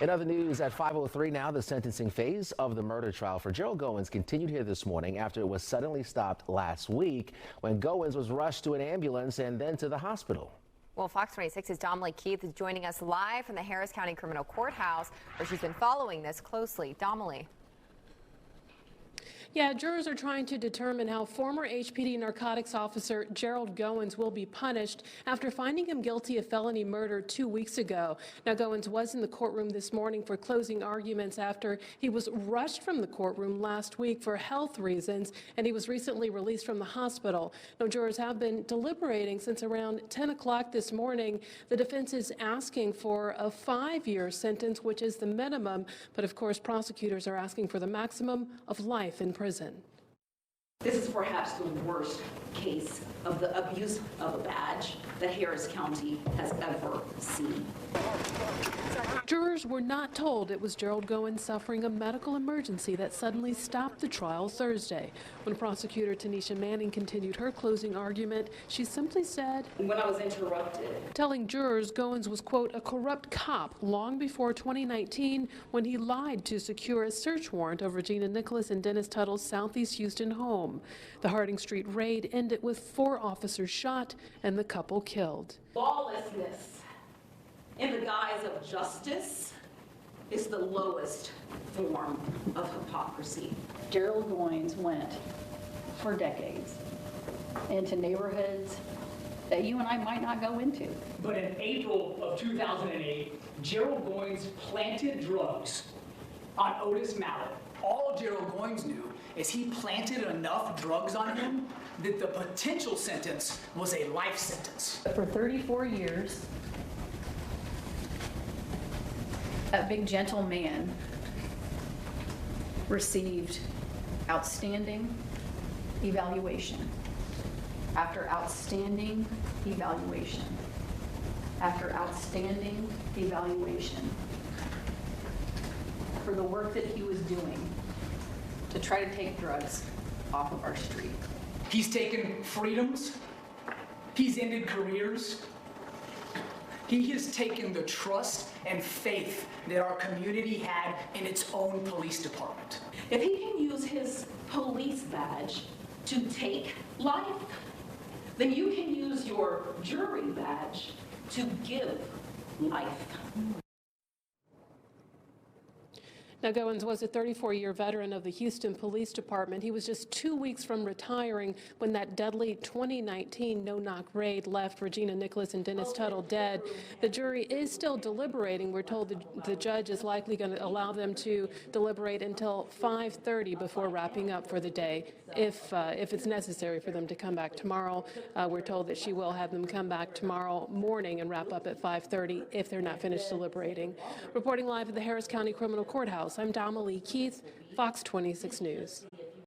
In other news, at 5:03 now, the sentencing phase of the murder trial for Gerald Goines continued here this morning after it was suddenly stopped last week when Goines was rushed to an ambulance and then to the hospital. Well, Fox 26's Damali Keith is joining us live from the Harris County Criminal Courthouse, where she's been following this closely. Damali. Yeah, jurors are trying to determine how former HPD narcotics officer Gerald Goines will be punished after finding him guilty of felony murder 2 weeks ago. Now, Goines was in the courtroom this morning for closing arguments after he was rushed from the courtroom last week for health reasons, and he was recently released from the hospital. Now, jurors have been deliberating since around 10 o'clock this morning. The defense is asking for a 5-year sentence, which is the minimum, but of course, prosecutors are asking for the maximum of life in prison. This is perhaps the worst case of the abuse of a badge that Harris County has ever seen. Jurors were not told it was Gerald Goines suffering a medical emergency that suddenly stopped the trial Thursday. When prosecutor Tanisha Manning continued her closing argument, she simply said, "When I was interrupted," telling jurors Goines was, quote, a corrupt cop long before 2019 when he lied to secure a search warrant over Regina Nicholas and Dennis Tuttle's Southeast Houston home. The Harding Street raid ended with 4 officers shot and the couple killed. Lawlessness in the guise of justice is the lowest form of hypocrisy. Gerald Goines went for decades into neighborhoods that you and I might not go into. But in April of 2008, Gerald Goines planted drugs on Otis Mallet. All Gerald Goines knew is he planted enough drugs on him that the potential sentence was a life sentence. For 34 years, that big gentle man received outstanding evaluation after outstanding evaluation after outstanding evaluation for the work that he was doing to try to take drugs off of our street. He's taken freedoms. He's ended careers. He has taken the trust and faith that our community had in its own police department. If he can use his police badge to take life, then you can use your jury badge to give life. Now, Goines was a 34-year veteran of the Houston Police Department. He was just 2 weeks from retiring when that deadly 2019 no-knock raid left Regina Nicholas and Dennis Tuttle dead. The jury is still deliberating. We're told the judge is likely going to allow them to deliberate until 5:30 before wrapping up for the day. If it's necessary for them to come back tomorrow, we're told that she will have them come back tomorrow morning and wrap up at 5:30 if they're not finished deliberating. Reporting live at the Harris County Criminal Courthouse, I'm Damali Keith, Fox 26 News.